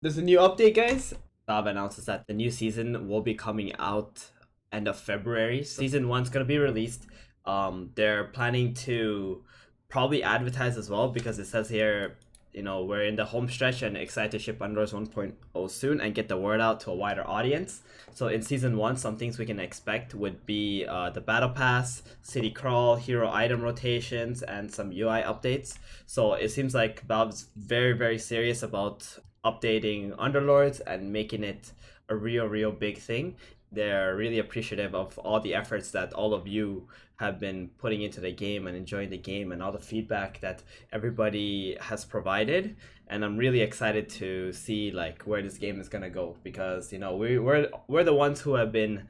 There's a new update, guys. Hobb announces that the new season will be coming out end of February. Season one's gonna be released. They're planning to probably advertise as well because it says here, we're in the home stretch and excited to ship Underlords 1.0 soon and get the word out to a wider audience. So in season one, some things we can expect would be the battle pass, city crawl, hero item rotations, and some UI updates. So it seems like Valve's very, very serious about updating Underlords and making it a real big thing. They're really appreciative of all the efforts that all of you have been putting into the game and enjoying the game and all the feedback that everybody has provided. And I'm really excited to see like where this game is gonna go because we're the ones who have been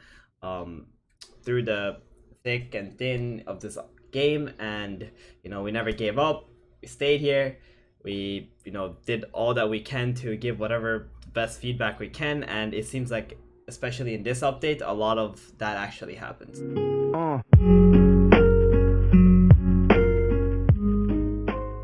through the thick and thin of this game, and we never gave up. We stayed here. We did all that we can to give whatever best feedback we can, and it seems like especially in this update a lot of that actually happens.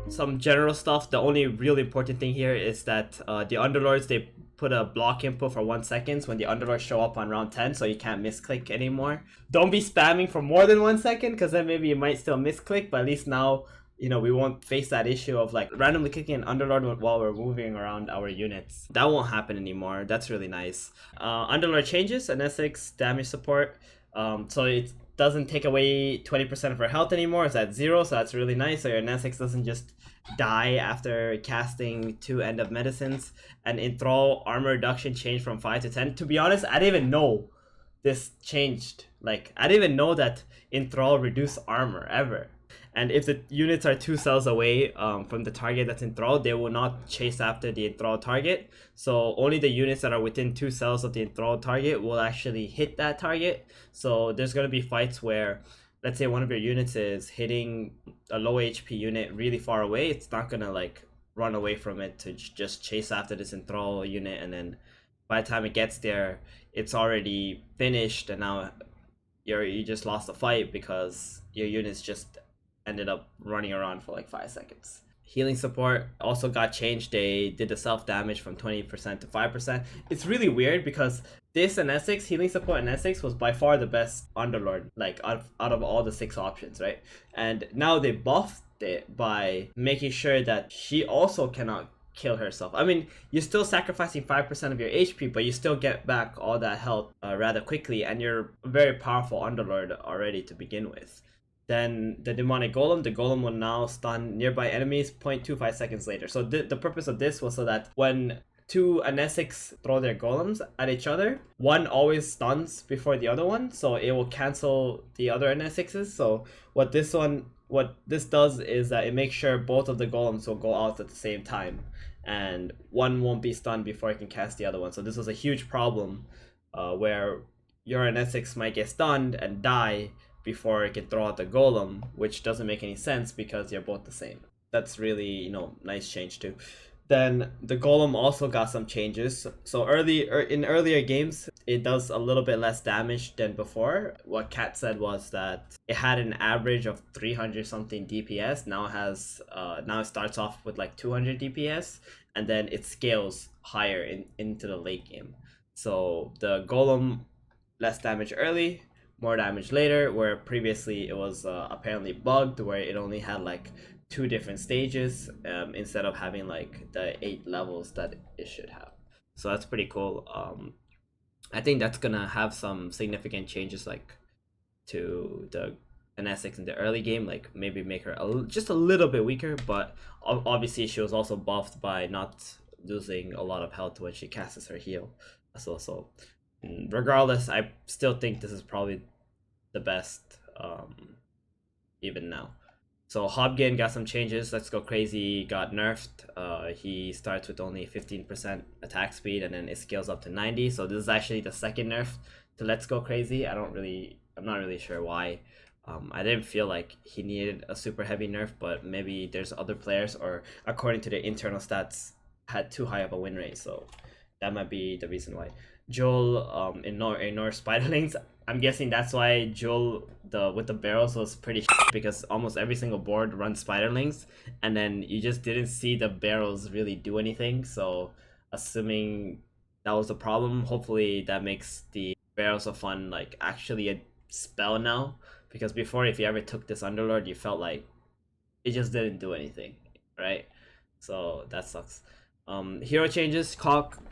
Some general stuff. The only really important thing here is that the Underlords, they put a block input for 1 second when the Underlords show up on round 10, so you can't misclick anymore. Don't be spamming for more than 1 second because then maybe you might still misclick, but at least now we won't face that issue of like randomly clicking an Underlord while we're moving around our units. That won't happen anymore. That's really nice. Underlord changes and Essex damage support. So it doesn't take away 20% of her health anymore. It's at 0, so that's really nice. So your Essex doesn't just die after casting 2 end of medicines. And Enthrall armor reduction changed from 5 to 10. To be honest, I didn't even know this changed. Like, I didn't even know that Enthrall reduced armor ever. And if the units are 2 cells away from the target that's enthralled, they will not chase after the enthralled target. So only the units that are within 2 cells of the enthralled target will actually hit that target. So there's going to be fights where, let's say one of your units is hitting a low HP unit really far away. It's not going to like run away from it to just chase after this enthralled unit. And then by the time it gets there, it's already finished. And now you just lost the fight because your units just ended up running around for like 5 seconds. Healing support also got changed. They did the self damage from 20% to 5%. It's really weird because this and Essex, healing support and Essex was by far the best Underlord, like out of all the 6 options, right? And now they buffed it by making sure that she also cannot kill herself. I mean, you're still sacrificing 5% of your HP, but you still get back all that health rather quickly, and you're a very powerful Underlord already to begin with. Then the demonic golem, the golem will now stun nearby enemies 0.25 seconds later. So the purpose of this was so that when 2 Essex throw their golems at each other, one always stuns before the other one, so it will cancel the other Essexes. So what this does is that it makes sure both of the golems will go out at the same time, and one won't be stunned before it can cast the other one. So this was a huge problem where your Essex might get stunned and die before it can throw out the golem, which doesn't make any sense because you're both the same. That's really, nice change too. Then the golem also got some changes. So in earlier games, it does a little bit less damage than before. What Kat said was that it had an average of 300 something DPS. Now it starts off with like 200 DPS, and then it scales higher into the late game. So the golem, less damage early, more damage later, where previously it was apparently bugged where it only had like 2 different stages instead of having like the 8 levels that it should have. So that's pretty cool. I think that's gonna have some significant changes like to the Essex in the early game, like maybe make her just a little bit weaker, but obviously she was also buffed by not losing a lot of health when she casts her heal. So regardless, I still think this is probably the best even now. So Hobb got some changes. Let's Go Crazy got nerfed. He starts with only 15% attack speed and then it scales up to 90. So this is actually the second nerf to Let's Go Crazy. I'm not really sure why. I didn't feel like he needed a super heavy nerf, but maybe there's other players, or according to their internal stats, had too high of a win rate. So that might be the reason why. Joel ignore spiderlings. I'm guessing that's why Joel with the barrels was pretty because almost every single board runs spiderlings, and then you just didn't see the barrels really do anything. So assuming that was the problem. Hopefully that makes the Barrels of Fun like actually a spell now, because before, if you ever took this Underlord, you felt like it just didn't do anything, right? So that sucks. Hero changes, Clock.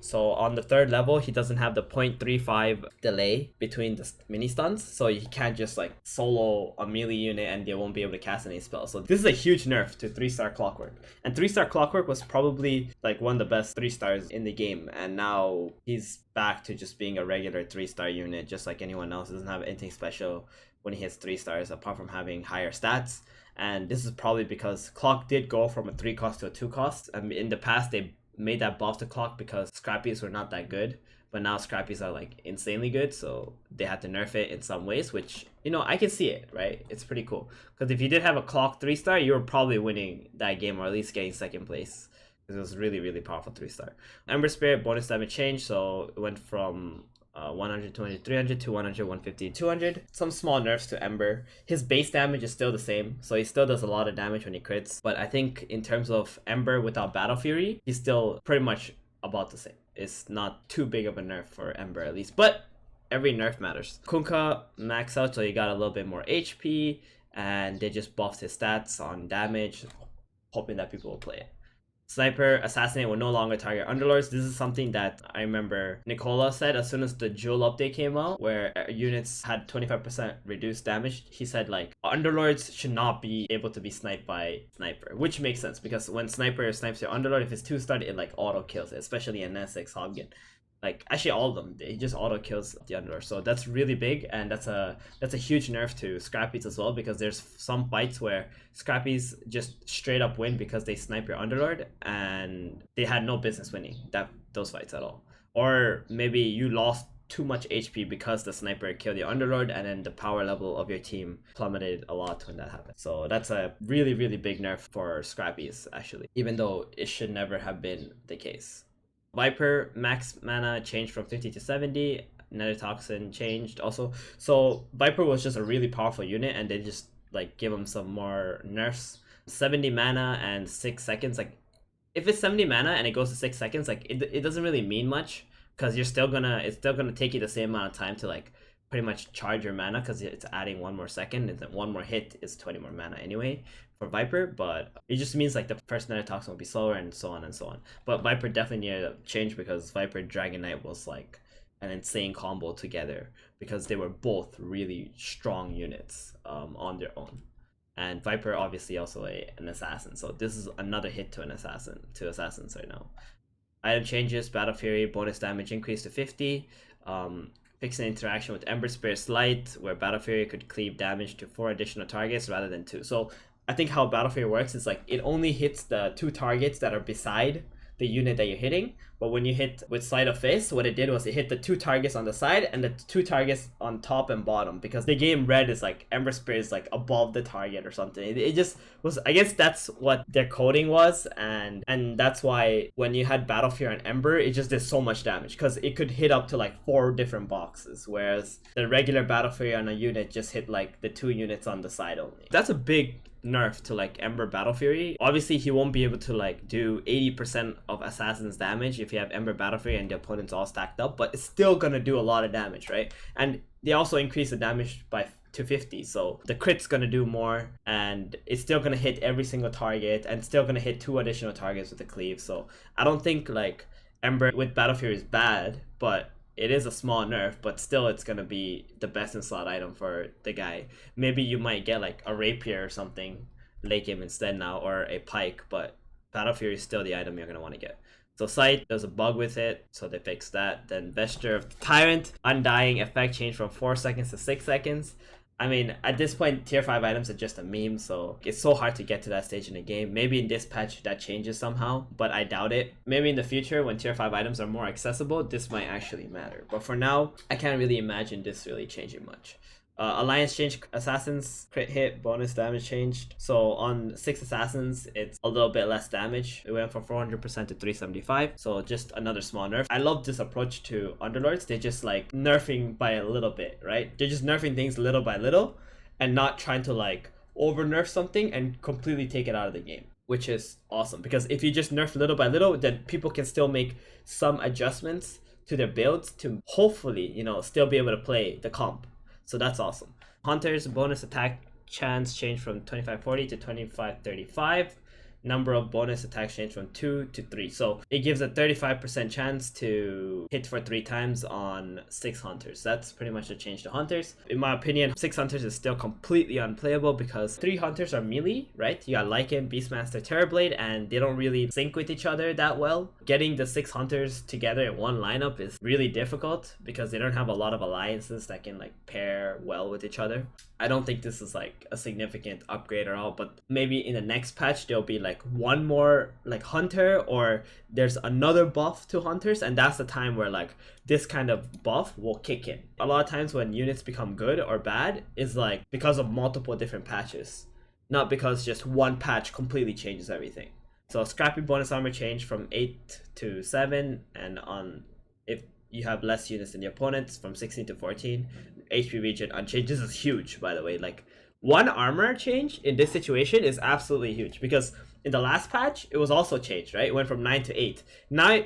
So on the third level, he doesn't have the 0.35 delay between the mini stuns, so he can't just like solo a melee unit and they won't be able to cast any spells. So this is a huge nerf to 3-star Clockwork. And 3-star Clockwork was probably like one of the best 3-stars in the game, and now he's back to just being a regular 3-star unit, just like anyone else. Doesn't have anything special when he hits 3 stars apart from having higher stats. And this is probably because Clock did go from a 3 cost to a 2 cost. I mean, in the past they made that buff to Clock because Scrappies were not that good, but now Scrappies are like insanely good, so they had to nerf it in some ways, which, you know, I can see it, right? It's pretty cool, because if you did have a Clock 3-star, you were probably winning that game, or at least getting second place, because it was really, really powerful 3-star. Ember Spirit bonus damage changed, so it went from 100, 200, 300 to 100, 150, 200. Some small nerfs to Ember. His base damage is still the same, so he still does a lot of damage when he crits. But I think in terms of Ember without Battle Fury, he's still pretty much about the same. It's not too big of a nerf for Ember, at least. But every nerf matters. Kunkka max out, so he got a little bit more HP, and they just buffed his stats on damage, hoping that people will play it. Sniper Assassinate will no longer target Underlords. This is something that I remember Nicola said as soon as the Jewel update came out, where units had 25% reduced damage. He said like Underlords should not be able to be sniped by Sniper, which makes sense because when Sniper snipes your Underlord, if it's 2-star, it like auto kills it, especially in Essex, Hobgen. Like actually all of them, it just auto kills the Underlord. So that's really big, and that's a huge nerf to Scrappies as well, because there's some fights where Scrappies just straight up win because they snipe your Underlord and they had no business winning those fights at all. Or maybe you lost too much HP because the sniper killed your Underlord, and then the power level of your team plummeted a lot when that happened. So that's a really, really big nerf for Scrappies actually, even though it should never have been the case. Viper max mana changed from 50 to 70. Nether Toxin changed also. So Viper was just a really powerful unit, and they just like give him some more nerfs. 70 mana and 6 seconds. Like if it's 70 mana and it goes to 6 seconds, like it doesn't really mean much, because it's still gonna take you the same amount of time to like pretty much charge your mana, because it's adding 1 more second, and then 1 more hit is 20 more mana anyway for Viper. But it just means like the first Nether Toxin will be slower, and so on and so on. But Viper definitely needed a change, because Viper Dragon Knight was like an insane combo together, because they were both really strong units on their own. And Viper obviously also an assassin, so this is another hit to assassins right now. Item changes, Battle Fury bonus damage increased to 50. Fixing interaction with Ember Spirit's Light, where Battle Fury could cleave damage to 4 additional targets rather than 2. So I think how Battle Fury works is like it only hits the 2 targets that are beside the unit that you're hitting, but when you hit with Sleight of Fist, what it did was it hit the 2 targets on the side and the 2 targets on top and bottom, because the game read is like Ember Spirit is like above the target or something. It just was, I guess that's what their coding was, and that's why when you had Battle Fury on Ember, it just did so much damage, because it could hit up to like 4 different boxes, whereas the regular Battle Fury on a unit just hit like the 2 units on the side only. That's a big nerf to like Ember Battle Fury. Obviously he won't be able to like do 80% of Assassin's damage if you have Ember Battle Fury and the opponent's all stacked up, but it's still gonna do a lot of damage, right? And they also increase the damage to 50, so the crit's gonna do more, and it's still gonna hit every single target, and still gonna hit 2 additional targets with the cleave. So I don't think like Ember with Battle Fury is bad, but it is a small nerf, but still it's gonna be the best in slot item for the guy. Maybe you might get like a rapier or something late game instead now, or a pike, but Battle Fury is still the item you're gonna want to get. So Sight, there's a bug with it, so they fixed that. Then Vesture of the Tyrant, Undying effect changed from 4 seconds to 6 seconds. I mean, at this point, tier 5 items are just a meme, so it's so hard to get to that stage in the game. Maybe in this patch that changes somehow, but I doubt it. Maybe in the future, when tier 5 items are more accessible, this might actually matter. But for now, I can't really imagine this really changing much. Alliance changed Assassins, crit hit, bonus damage changed. So on 6 Assassins, it's a little bit less damage. It went from 400% to 375, so just another small nerf. I love this approach to Underlords. They're just like nerfing by a little bit, right? They're just nerfing things little by little, and not trying to like over nerf something and completely take it out of the game. which is awesome, because if you just nerf little by little, then people can still make some adjustments to their builds to hopefully, you know, still be able to play the comp. So that's awesome. Hunters bonus attack chance changed from 2540 to 2535. Number of bonus attacks changed from 2 to 3. So it gives a 35% chance to hit for 3 times on 6 hunters. That's pretty much a change to hunters. In my opinion, 6 hunters is still completely unplayable because 3 hunters are melee, right? You got Lycan, Beastmaster, Terrorblade, and they don't really sync with each other that well. Getting the 6 hunters together in one lineup is really difficult because they don't have a lot of alliances that can like pair well with each other. I don't think this is like a significant upgrade at all, but maybe in the next patch there'll be like one more like hunter, or there's another buff to hunters, and that's the time where like this kind of buff will kick in. A lot of times when units become good or bad is like because of multiple different patches, not because just one patch completely changes everything. So Scrappy bonus armor changed from 8 to 7, and on if you have less units than the opponents from 16 to 14. HP region unchanged. This is huge, by the way. Like, one armor change in this situation is absolutely huge, because in the last patch it was also changed, right? It went from 9 to 8.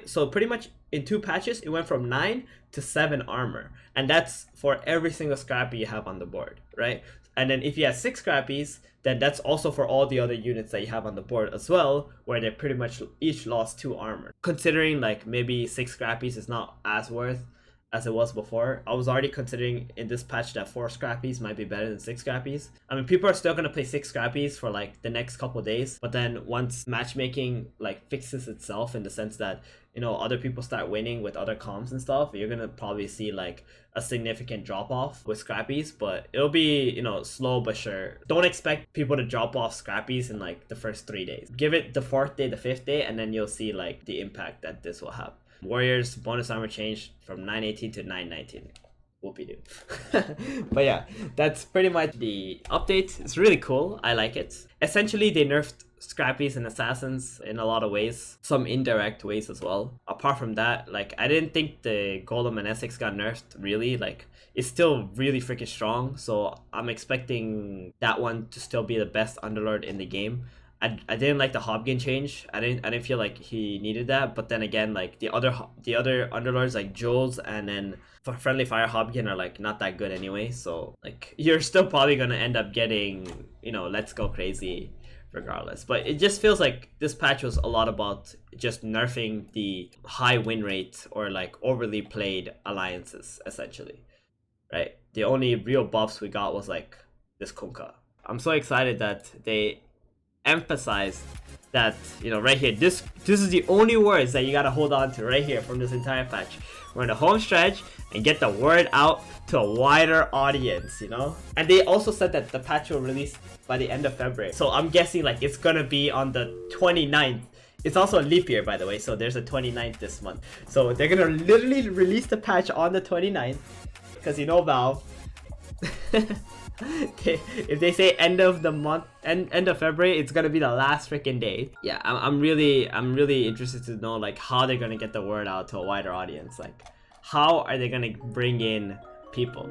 So pretty much in 2 patches it went from 9 to 7 armor, and that's for every single scrappy you have on the board, right? And then if you have 6 scrappies, then that's also for all the other units that you have on the board as well, where they pretty much each lost 2 armor. Considering like maybe 6 scrappies is not as worth as it was before, I was already considering in this patch that 4 scrappies might be better than 6 scrappies. I mean, people are still gonna play 6 scrappies for like the next couple days, but then once matchmaking like fixes itself in the sense that, you know, other people start winning with other comps and stuff, you're gonna probably see like a significant drop off with scrappies, but it'll be, you know, slow but sure. Don't expect people to drop off scrappies in like the first 3 days. Give it the 4th day, the 5th day, and then you'll see like the impact that this will have. Warriors bonus armor changed from 918 to 919. Whoopie doo. But yeah, that's pretty much the update. It's really cool. I like it. Essentially, they nerfed scrappies and assassins in a lot of ways, some indirect ways as well. Apart from that, like, I didn't think the Golem and Essex got nerfed really. Like, it's still really freaking strong, so I'm expecting that one to still be the best underlord in the game. I didn't like the Hobb change. I didn't feel like he needed that. But then again, like the other underlords like Jules and then Friendly Fire Hobb are like not that good anyway. So like you're still probably gonna end up getting, you know, Let's Go Crazy regardless. But it just feels like this patch was a lot about just nerfing the high win rate or like overly played alliances essentially, right? The only real buffs we got was like this Kunkka. I'm so excited that they emphasize that, you know, right here, this is the only words that you gotta hold on to right here from this entire patch. We're in the home stretch and get the word out to a wider audience, you know. And they also said that the patch will release by the end of February, so I'm guessing like it's gonna be on the 29th. It's also a leap year, by the way, so there's a 29th this month, so they're gonna literally release the patch on the 29th, because you know Valve. If they say end of the month, end of February, it's gonna be the last freaking day. Yeah, I'm really interested to know like how they're gonna get the word out to a wider audience. Like, how are they gonna bring in people?